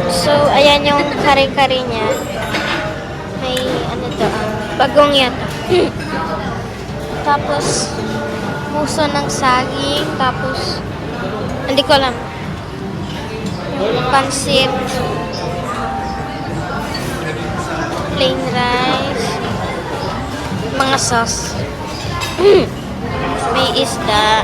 So, ayan yung kare-kare niya. May ano to, bagong yata. Tapos, puso ng saging. Tapos, hindi ko alam. Pansit. Plain rice. Mga sauce. May isda.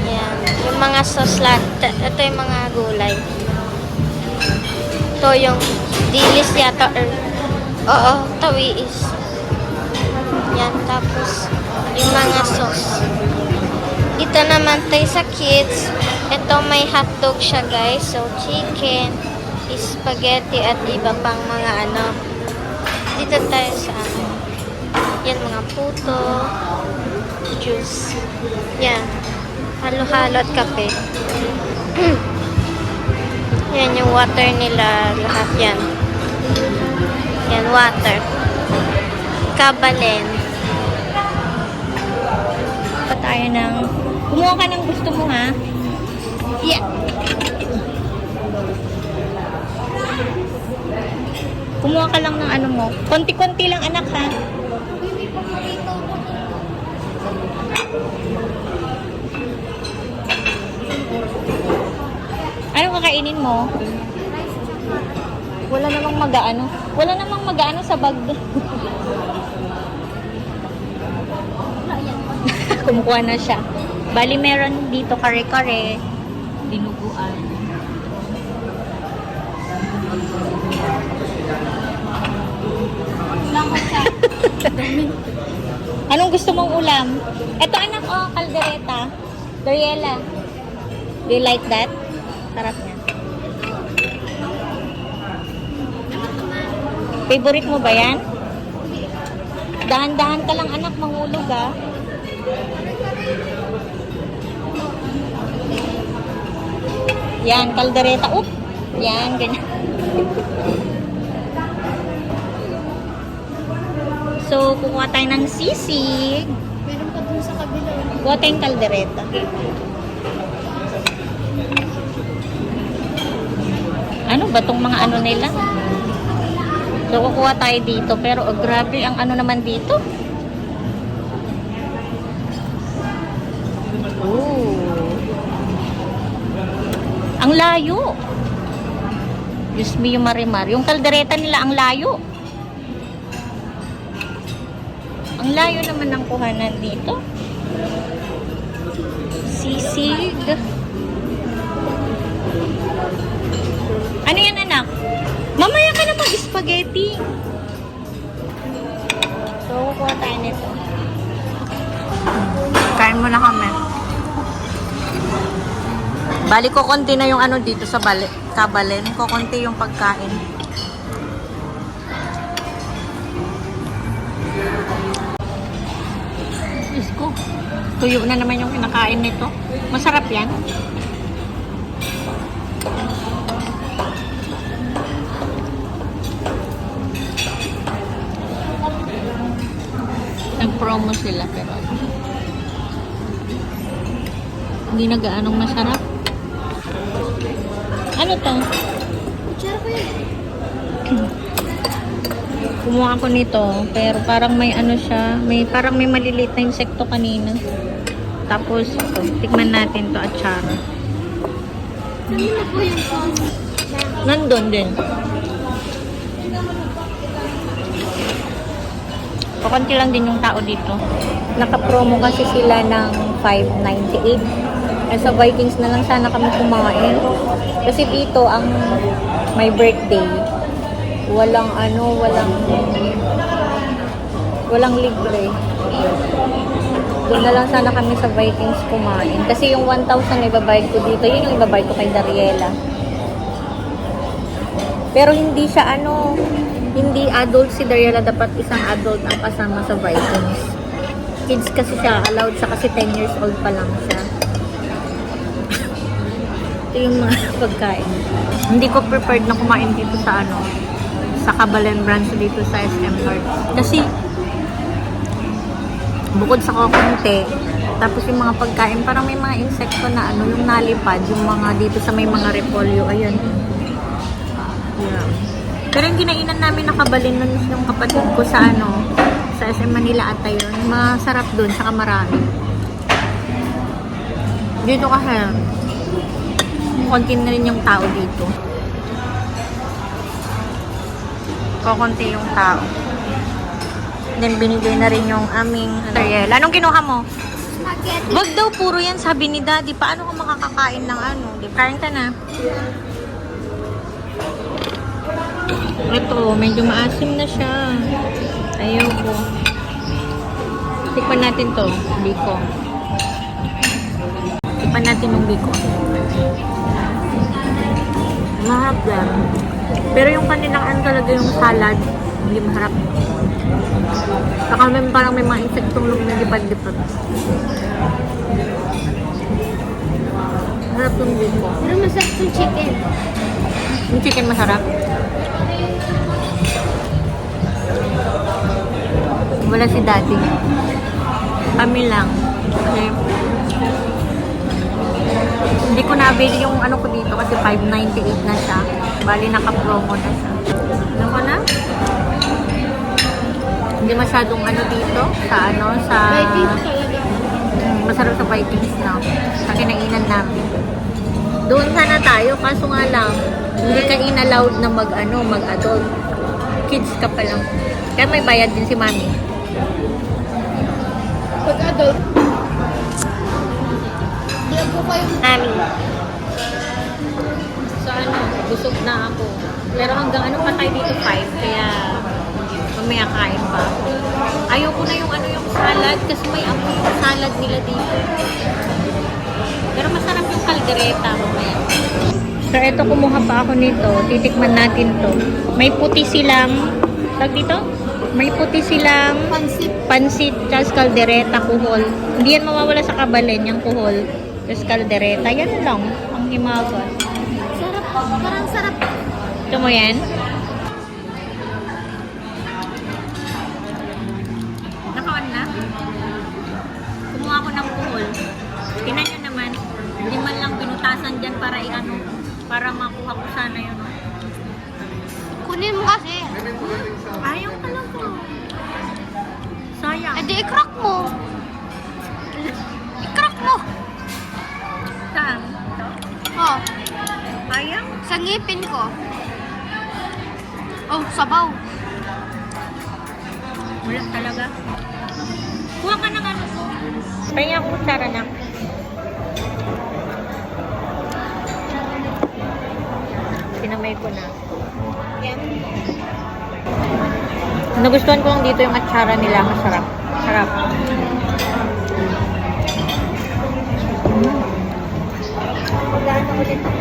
Yan. Yung mga sauce lahat. Ito yung mga gulay. Ito yung dilis yata. Oo, tawiis. Yan. Tapos, yung mga sauce. Dito naman tayo sa kids. Ito may hotdog siya guys. So, chicken, spaghetti, at iba pang mga ano. Dito tayo sa ano. Yan, mga puto, juice. Yan. Halo-halo at kape. Yan, yung water nila. Lahat yan. Yan, water. Kabalen. Pa tayo ng... Kumuha ka ng gusto mo, ha? Yeah. Kumuha ka lang ng ano mo. Konti-konti lang, anak, ha? Anong kakainin mo? Wala namang mag-ano. Wala namang mag-ano sa bag. Kumukuha na siya. Bali, meron dito kare-kare. Dinuguan. Anong gusto mong ulam? Ito anak, oh, kaldereta. Doriela. Do you like that? Sarap niya. Favorite mo ba yan? Dahan-dahan ka lang anak, mangulog ah. Yan, kaldereta. Oop! Yan, ganyan. So, kukuha tayo ng sisig. Meron pa dun sa kabila. Kuha tayong kaldereta. Ano ba tong mga ano nila? So, kukuha tayo dito. Pero, oh, grabe ang ano naman dito. Oh. Ang layo. Diyos me, yung marimar. Yung kaldereta nila, ang layo. Ang layo naman ng kuhanan dito. Sisig. Ano yan, anak? Mamaya ka na mag-spaghetti. So, kukuha tayo nito. Kain mo na kami. Bali ko konti na yung ano dito sa kabalen. Ko konti yung pagkain. Diyos ko. Tuyo na naman yung kinakain nito. Masarap yan. Nag-promo sila pero hindi na gaanong masarap. Ano to? Kutsara ko yan. Kumuha ako nito, pero parang may ano siya, parang may maliliit na insekto kanina. Tapos ito, tikman natin to, atsara. Saan mo na po yung sauce? Nandun din. Pakunti lang din yung tao dito. Naka-promo kasi sila ng $5.98. Eh, sa Vikings na lang sana kami kumain. Kasi dito, ang my birthday, walang libre. Doon na lang sana kami sa Vikings kumain. Kasi yung 1,000 na ibabayad ko dito, yun yung ibabayad ko kay Dariela. Pero hindi siya hindi adult si Dariela, dapat isang adult ang kasama sa Vikings. Kids kasi siya, allowed siya kasi 10 years old pa lang siya. Ito yung mga pagkain. Hindi ko prepared na kumain dito sa sa Kabalen branch dito sa SM North. Kasi bukod sa kukunti, Tapos yung mga pagkain, parang may mga insekto na ano, yung nalipad, yung mga dito sa may mga repolyo, ayun. Yeah. Pero yung kinainan namin nakabalin nun is yung kapatid ko sa ano, sa SM Manila at ayun. Masarap dun, saka marami. Dito kasi, konti na rin yung tao dito. Kukunti yung tao. Then, binigay na rin yung aming cereal. Anong kinuha mo? Spaghetti. Wag daw, puro yan, sabi ni Daddy. Paano ka makakakain ng ano? Di, kain ka na. Ito, medyo maasim na siya. Ayoko. Tikman natin to, biko. Tikman natin yung biko. Maharap yan. Pero yung kanilang ano talaga yung salad, hindi masarap. Saka parang may mga insektong lumilipad-lipad. Masarap yung biko. Pero masarap yung chicken. Yung chicken masarap. Wala si Daddy. Kami lang. Kasi hindi ko na-avail yung ano ko dito kasi 598 na siya. Bali naka-promo na siya. Ano ko na? Hindi masyadong ano dito sa ano sa Vikings talaga. masarap sa Vikings na. Sa kinainan namin. Doon sana tayo kaso nga lang hindi ka in-allowed na mag-adult. Kids ka pa lang. Kaya may bayad din si Mami. Pag adult, di ako kayo. Mami. So ano, busog na ako. Pero hanggang ano pa tayo dito 5, kaya mamaya kain pa. Ayoko na yung ano yung salad kasi may amoy yung salad nila dito. Pero masarap yung kaldereta mamaya. So eto kumuha pa ako nito. Titikman natin to. May puti silang, tag dito? May puti silang Pansip. pansit, tas kaldereta, kuhol. Hindi yan mawawala sa kabalin, yung kuhol. Tas kaldereta, yan lang ang himagas. Sarap. Parang sarap. Ito mo yan? Naka-on na? Kumuha ko ng kuhol. Tingnan nyo naman, hindi man lang pinutasan dyan para i-ano, para makuha ko sana yun. Kunin mo kasi. Ayaw ka lang po. Sayang. Eh di i-crack mo. I-crack mo. Saan? Oh, Ayaw? sa ngipin ko. Oh, sabaw. Wala talaga. Kuha ka ng ano ko. Pahinga ako kutsara na. Sinamay ko na. Yan. Nagustuhan ko lang dito yung atsara nila. Masarap. Sarap. Magkano ulit ako.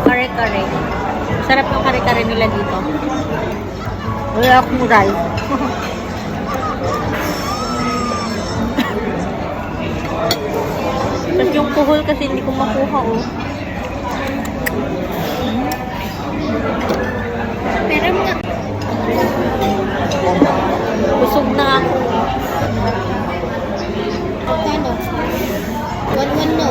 Kare-kare. Sarap yung kare-kare nila dito. Wala akong rice. Tapos yung kuhol kasi hindi ko makuha oh. Pero mga Busog na ako. ano? 1-1 no.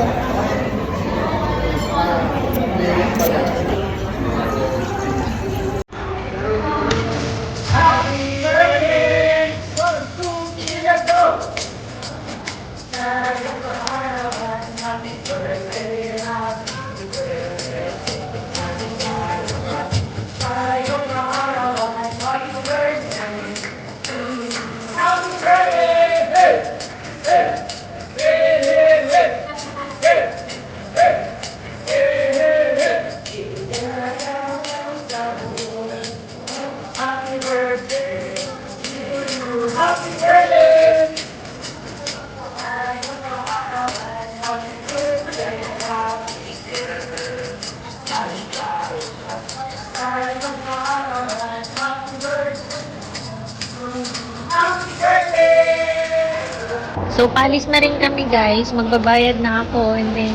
So, palis na rin kami guys. Magbabayad na ako and then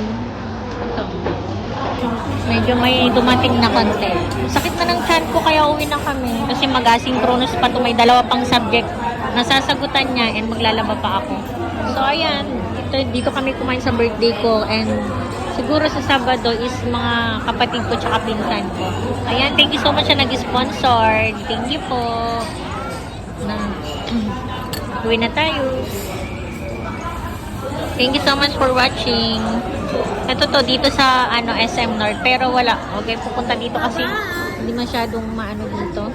ito. Medyo may dumating na konti. Sakit na ng chan ko kaya uwi na kami. Kasi mag-asynchronous pa to. May dalawa pang subject na sasagutan niya and maglalaba pa ako. So ayan, dito kami kumain sa birthday ko and siguro sa Sabado is mga kapatid ko tsaka pinsan ko. Ayan, thank you so much na nag-sponsor. Thank you po. Uwi na tayo. Thank you so much for watching. Ito to dito sa SM North pero wala. Okay, pupunta dito kasi hindi masyadong maano dito.